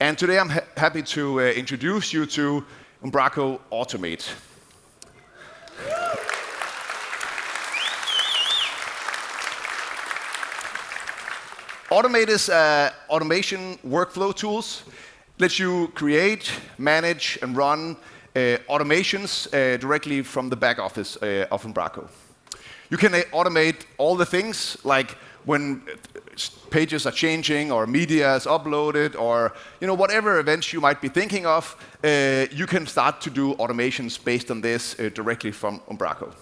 And today I'm happy to introduce you to Umbraco Automate. Automate is automation workflow tools. Lets you create, manage, and run automations directly from the back office of Umbraco. You can automate all the things like when pages are changing or media is uploaded or whatever events you might be thinking of, you can start to do automations based on this directly from Umbraco.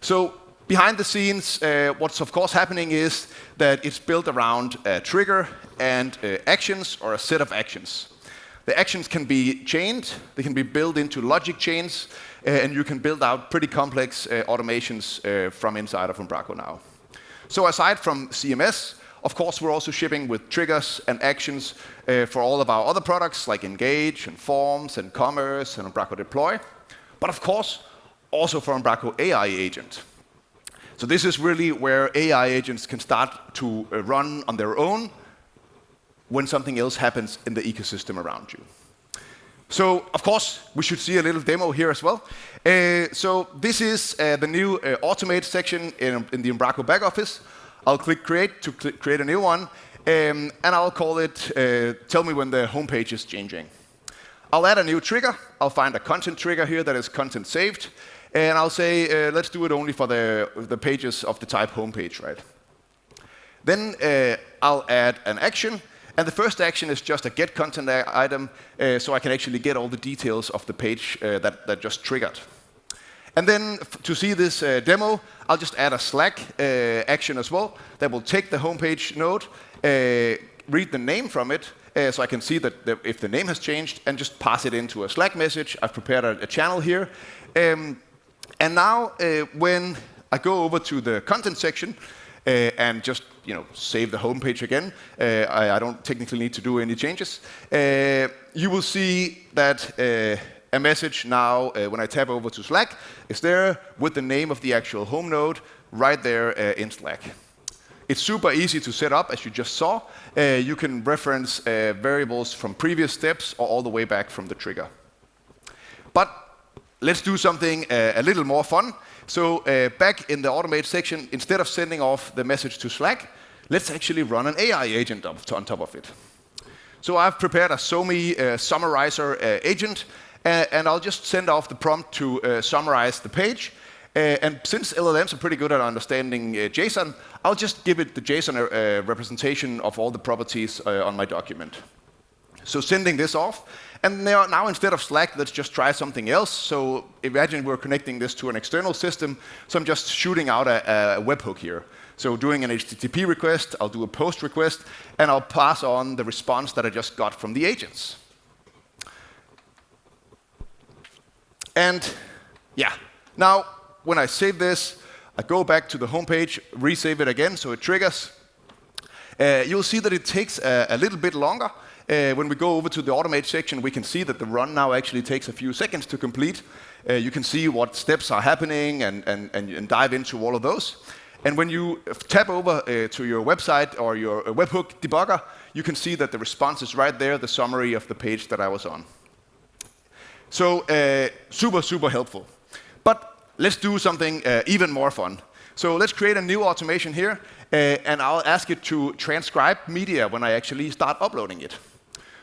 So behind the scenes, what's of course happening is that it's built around a trigger and actions or a set of actions. The actions can be chained, they can be built into logic chains, and you can build out pretty complex automations from inside of Umbraco now. So aside from CMS, of course we're also shipping with triggers and actions for all of our other products like Engage and Forms and Commerce and Umbraco Deploy, but of course also for Umbraco AI Agent. So this is really where AI agents can start to run on their own when something else happens in the ecosystem around you. So, of course, we should see a little demo here as well. So this is the new Automate section in the Umbraco back office. I'll click Create to create a new one, and I'll call it Tell me when the homepage is changing. I'll add a new trigger. I'll find a content trigger here that is content saved, and I'll say, let's do it only for the pages of the type homepage, right? Then I'll add an action. And the first action is just a get content item, so I can actually get all the details of the page that just triggered. And then to see this demo, I'll just add a Slack action as well that will take the homepage node, read the name from it, so I can see that if the name has changed, and just pass it into a Slack message. I've prepared a channel here. And now when I go over to the content section, and just save the home page again. I don't technically need to do any changes. You will see that a message now, when I tab over to Slack, is there with the name of the actual home node right there in Slack. It's super easy to set up, as you just saw. You can reference variables from previous steps or all the way back from the trigger. But let's do something a little more fun. So back in the Automate section, instead of sending off the message to Slack, let's actually run an AI agent on top of it. So I've prepared a SOMI summarizer agent, and I'll just send off the prompt to summarize the page. And since LLMs are pretty good at understanding JSON, I'll just give it the JSON representation of all the properties on my document. So sending this off. And now instead of Slack, let's just try something else. So imagine we're connecting this to an external system. So I'm just shooting out a webhook here. So doing an HTTP request, I'll do a post request, and I'll pass on the response that I just got from the agents. And yeah, now when I save this, I go back to the home page, resave it again so it triggers. You'll see that it takes a little bit longer. When we go over to the Automate section, we can see that the run now actually takes a few seconds to complete. You can see what steps are happening and dive into all of those. And when you tap over to your website or your webhook debugger, you can see that the response is right there, the summary of the page that I was on. So super, super helpful. But let's do something even more fun. So let's create a new automation here, and I'll ask it to transcribe media when I actually start uploading it.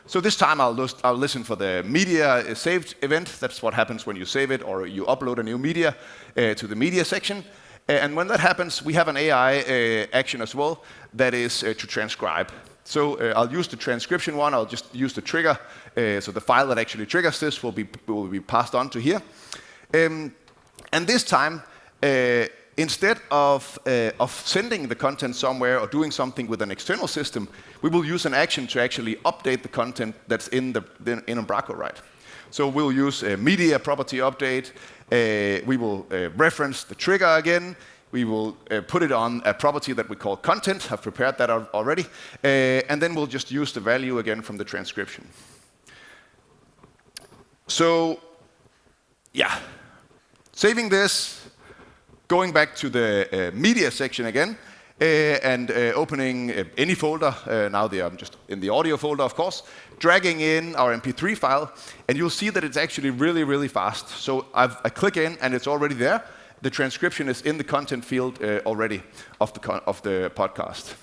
So this time I'll listen for the media saved event. That's what happens when you save it or you upload a new media to the media section. And when that happens, we have an AI action as well that is to transcribe. So I'll use the transcription one. I'll just use the trigger. So the file that actually triggers this will be passed on to here. And this time, instead of sending the content somewhere or doing something with an external system, we will use an action to actually update the content that's in Umbraco, right? So we'll use a media property update. We will reference the trigger again. We will put it on a property that we call content. I've prepared that already. And then we'll just use the value again from the transcription. So, yeah, saving this. Going back to the media section again, and opening any folder. Now I'm just in the audio folder, of course, dragging in our MP3 file, and you'll see that it's actually really, really fast. So I click in, and it's already there. The transcription is in the content field already of the podcast.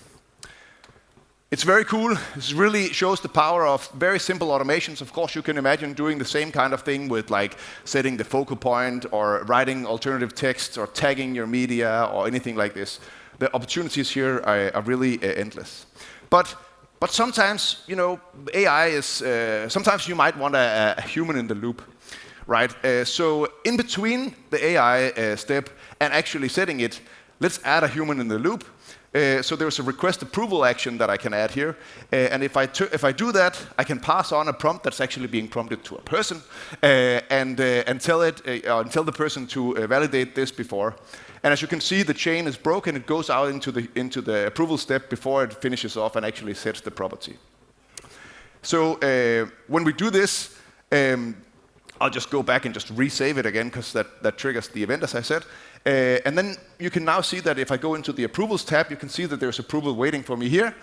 It's very cool. This really shows the power of very simple automations. Of course, you can imagine doing the same kind of thing with like setting the focal point or writing alternative text or tagging your media or anything like this. The opportunities here are really endless. But sometimes, you know, AI is, sometimes you might want a human in the loop, right? So in between the AI step and actually setting it, let's add a human in the loop. So there's a request approval action that I can add here. And if I do that, I can pass on a prompt that's actually being prompted to a person and tell the person to validate this before. And as you can see, the chain is broken. It goes out into the approval step before it finishes off and actually sets the property. So when we do this, I'll just go back and just resave it again because that triggers the event, as I said. And then you can now see that if I go into the approvals tab, you can see that there's approval waiting for me here.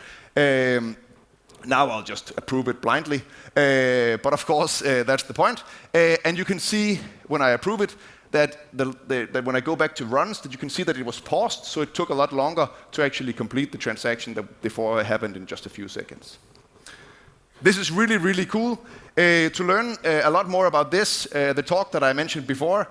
Now I'll just approve it blindly. But of course, that's the point. And you can see when I approve it, that when I go back to runs, that you can see that it was paused, so it took a lot longer to actually complete the transaction that before it happened in just a few seconds. This is really, really cool. To learn a lot more about this, the talk that I mentioned before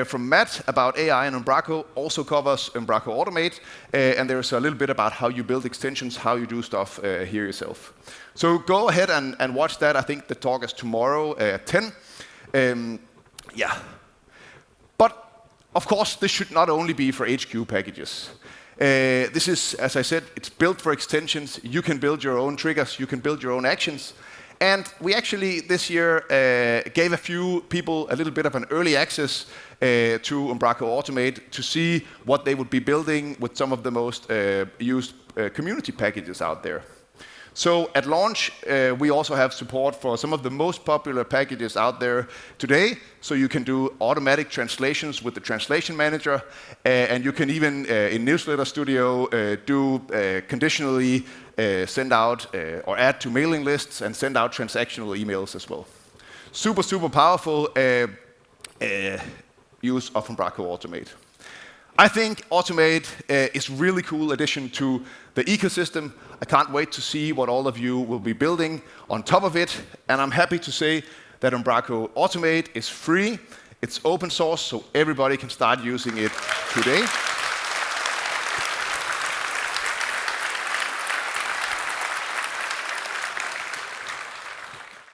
from Matt about AI and Umbraco also covers Umbraco Automate, and there's a little bit about how you build extensions, how you do stuff here yourself. So go ahead and watch that. I think the talk is tomorrow at 10. Yeah. But of course, this should not only be for HQ packages. This is, as I said, it's built for extensions. You can build your own triggers. You can build your own actions. And we actually, this year, gave a few people a little bit of an early access to Umbraco Automate to see what they would be building with some of the most used community packages out there. So at launch, we also have support for some of the most popular packages out there today. So you can do automatic translations with the translation manager, and you can even, in Newsletter Studio, do conditionally send out or add to mailing lists and send out transactional emails as well. Super, super powerful use of Umbraco Automate. I think Automate is really cool addition to the ecosystem. I can't wait to see what all of you will be building on top of it. And I'm happy to say that Umbraco Automate is free. It's open source, so everybody can start using it today.